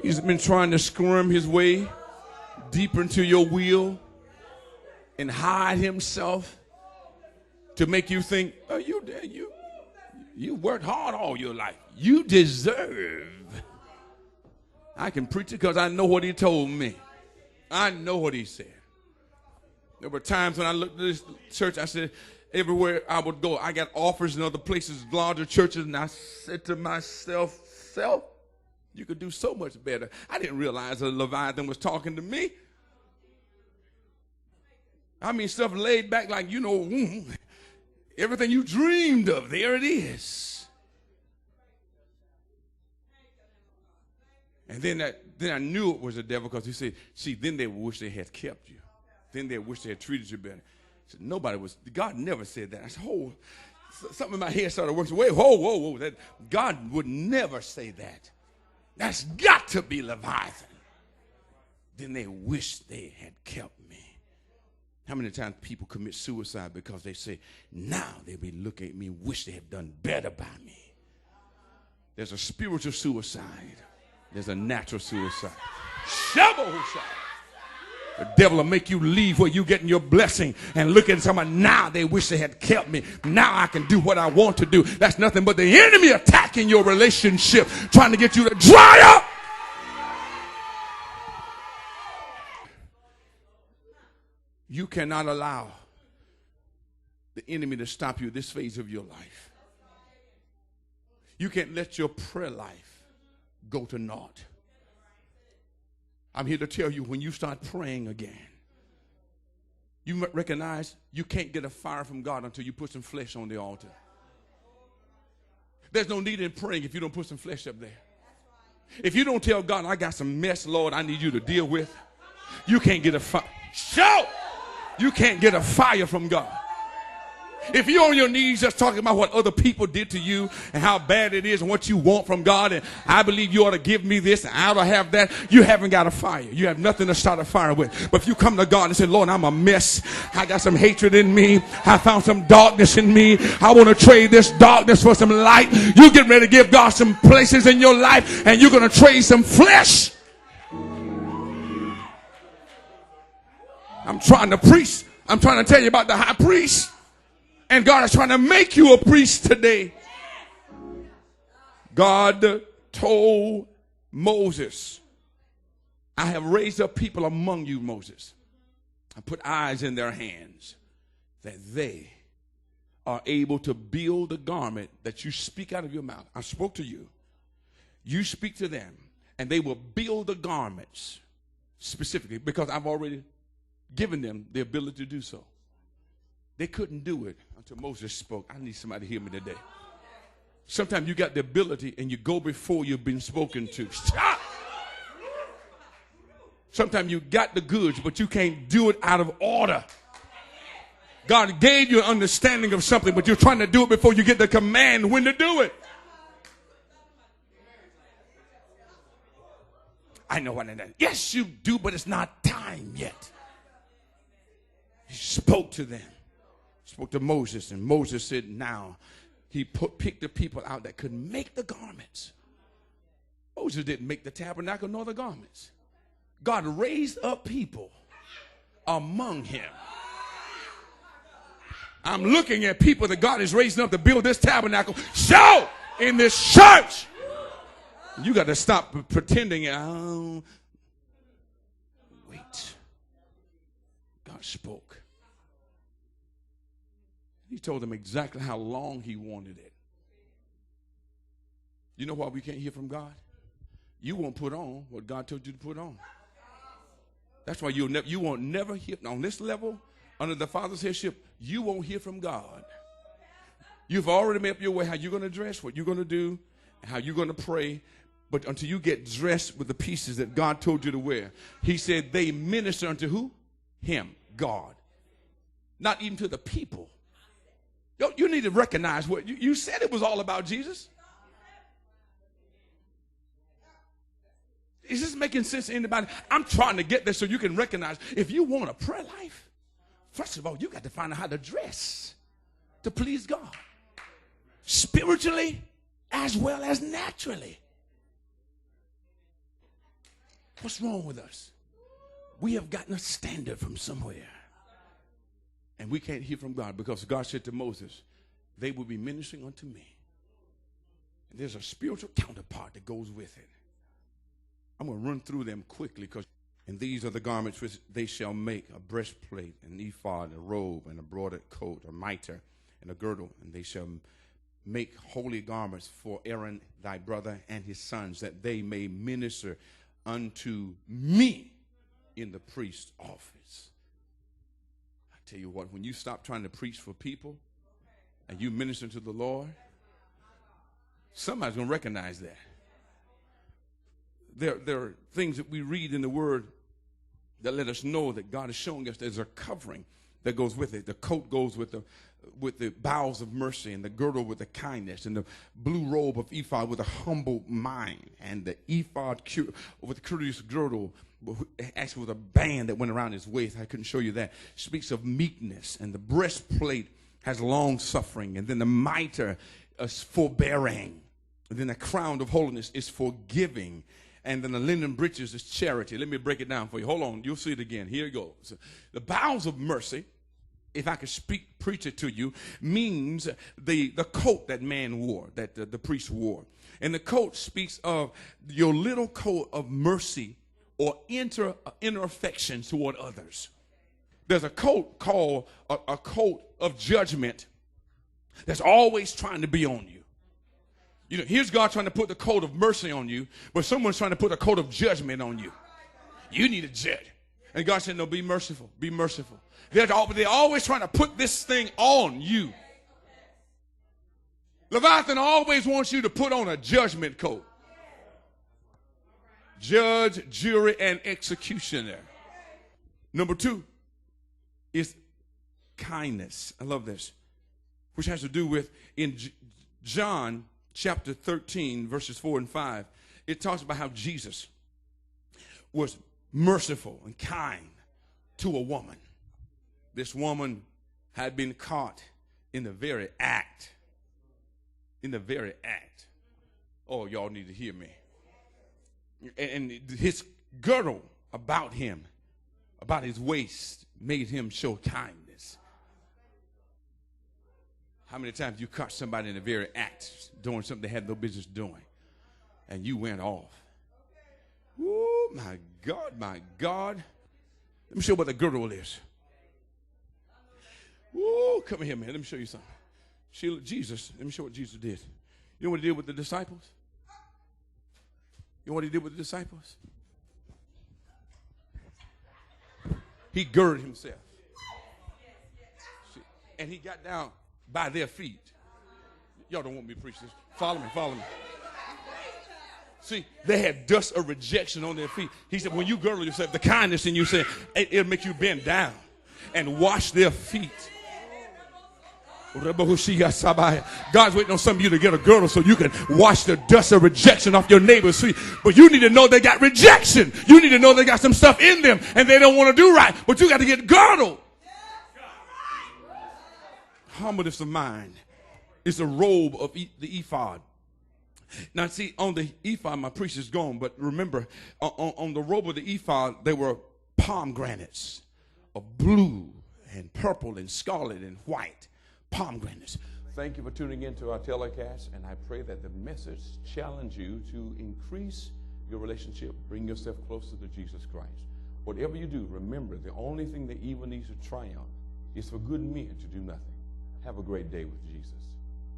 He's been trying to squirm his way deeper into your will and hide himself to make you think, oh, you worked hard all your life. You deserve. I can preach it because I know what he told me. I know what he said. There were times when I looked at this church, I said, everywhere I would go, I got offers in other places, larger churches, and I said to myself, self, you could do so much better. I didn't realize that Leviathan was talking to me. I mean, stuff laid back like, everything you dreamed of, there it is. And then I knew it was the devil because he said, see, then they wish they had kept you. Then they wish they had treated you better. I said, God never said that. I said, something in my head started working. Wait, whoa. God would never say that. That's got to be Leviathan. Then they wish they had kept me. How many times people commit suicide because they say, now they be looking at me, wish they had done better by me. There's a spiritual suicide. There's a natural suicide. The devil will make you leave where you're getting your blessing and look at somebody, now they wish they had kept me. Now I can do what I want to do. That's nothing but the enemy attacking your relationship, trying to get you to dry up. You cannot allow the enemy to stop you at this phase of your life. You can't let your prayer life go to naught. I'm here to tell you, when you start praying again, you recognize you can't get a fire from God until you put some flesh on the altar. There's no need in praying if you don't put some flesh up there. If you don't tell God, I got some mess, Lord, I need you to deal with, you can't get a fire. Shout! You can't get a fire from God. If you're on your knees just talking about what other people did to you and how bad it is and what you want from God, and I believe you ought to give me this and I ought to have that, you haven't got a fire. You have nothing to start a fire with. But if you come to God and say, Lord, I'm a mess. I got some hatred in me. I found some darkness in me. I want to trade this darkness for some light. You get ready to give God some places in your life, and you're going to trade some flesh. I'm trying to preach. I'm trying to tell you about the high priest. And God is trying to make you a priest today. God told Moses, I have raised up people among you, Moses. I put eyes in their hands that they are able to build a garment that you speak out of your mouth. I spoke to you. You speak to them, and they will build the garments specifically because I've already given them the ability to do so. They couldn't do it until Moses spoke. I need somebody to hear me today. Sometimes you got the ability and you go before you've been spoken to. Stop! Sometimes you got the goods, but you can't do it out of order. God gave you an understanding of something, but you're trying to do it before you get the command when to do it. I know what I know. Yes, you do, but it's not time yet. He spoke to them. Spoke to Moses, and Moses said, now he picked the people out that could make the garments. Moses didn't make the tabernacle nor the garments. God raised up people among him. I'm looking at people that God is raising up to build this tabernacle. Shout in this church. You got to stop pretending. Oh, wait. God spoke. He told them exactly how long he wanted it. You know why we can't hear from God? You won't put on what God told you to put on. That's why you won't never hear on this level, under the Father's headship. You won't hear from God. You've already made up your way how you're going to dress, what you're going to do, and how you're going to pray. But until you get dressed with the pieces that God told you to wear, he said they minister unto who? Him, God. Not even to the people. You need to recognize what you said. It was all about Jesus. Is this making sense to anybody? I'm trying to get there so you can recognize if you want a prayer life, first of all, you got to find out how to dress to please God. Spiritually as well as naturally. What's wrong with us? We have gotten a standard from somewhere. And we can't hear from God because God said to Moses, they will be ministering unto me. And there's a spiritual counterpart that goes with it. I'm going to run through them quickly because, and these are the garments which they shall make: a breastplate, an ephod, a robe, and a broidered coat, a mitre, and a girdle. And they shall make holy garments for Aaron thy brother and his sons, that they may minister unto me in the priest's office. I tell you what, when you stop trying to preach for people and you minister to the Lord, somebody's going to recognize that. There are things that we read in the Word that let us know that God is showing us there's a covering that goes with it. The coat goes with the bowels of mercy, and the girdle with the kindness, and the blue robe of ephod with a humble mind, and the ephod with the courteous girdle, actually with a band that went around his waist. I couldn't show you that. Speaks of meekness, and the breastplate has long suffering, and then the mitre is forbearing, and then the crown of holiness is forgiving. And then the linen breeches is charity. Let me break it down for you. Hold on. You'll see it again. Here it goes. The bowels of mercy, if I could preach it to you, means the coat that man wore, that the priest wore. And the coat speaks of your little coat of mercy or inner affection toward others. There's a coat called a coat of judgment that's always trying to be on you. You know, here's God trying to put the coat of mercy on you, but someone's trying to put a coat of judgment on you. You need a judge. And God said, no, be merciful. Be merciful. They're always trying to put this thing on you. Leviathan always wants you to put on a judgment coat. Judge, jury, and executioner. Number 2 is kindness. I love this, which has to do with in John chapter 13, verses 4 and 5, it talks about how Jesus was merciful and kind to a woman. This woman had been caught in the very act. In the very act. Oh, y'all need to hear me. And his girdle about him, about his waist, made him show kindness. How many times you caught somebody in the very act doing something they had no business doing, and you went off? Oh, my God, my God. Let me show you what the girdle is. Oh, come here, man. Let me show you something. Jesus, let me show you what Jesus did. You know what he did with the disciples? You know what he did with the disciples? He girded himself. And he got down by their feet. Y'all don't want me to preach this. Follow me, follow me. See, they had dust of rejection on their feet. He said, when you girdle yourself, the kindness in you, said, it'll make you bend down and wash their feet. God's waiting on some of you to get a girdle so you can wash the dust of rejection off your neighbor's feet. But you need to know they got rejection. You need to know they got some stuff in them and they don't want to do right. But you got to get girdled. Humbleness of mind is the robe of the ephod. Now, see, on the ephod, my priest is gone, but remember, on the robe of the ephod, there were pomegranates of blue and purple and scarlet and white. Pomegranates. Thank you for tuning in to our telecast, and I pray that the message challenge you to increase your relationship, bring yourself closer to Jesus Christ. Whatever you do, remember, the only thing that evil needs to triumph is for good men to do nothing. Have a great day with Jesus.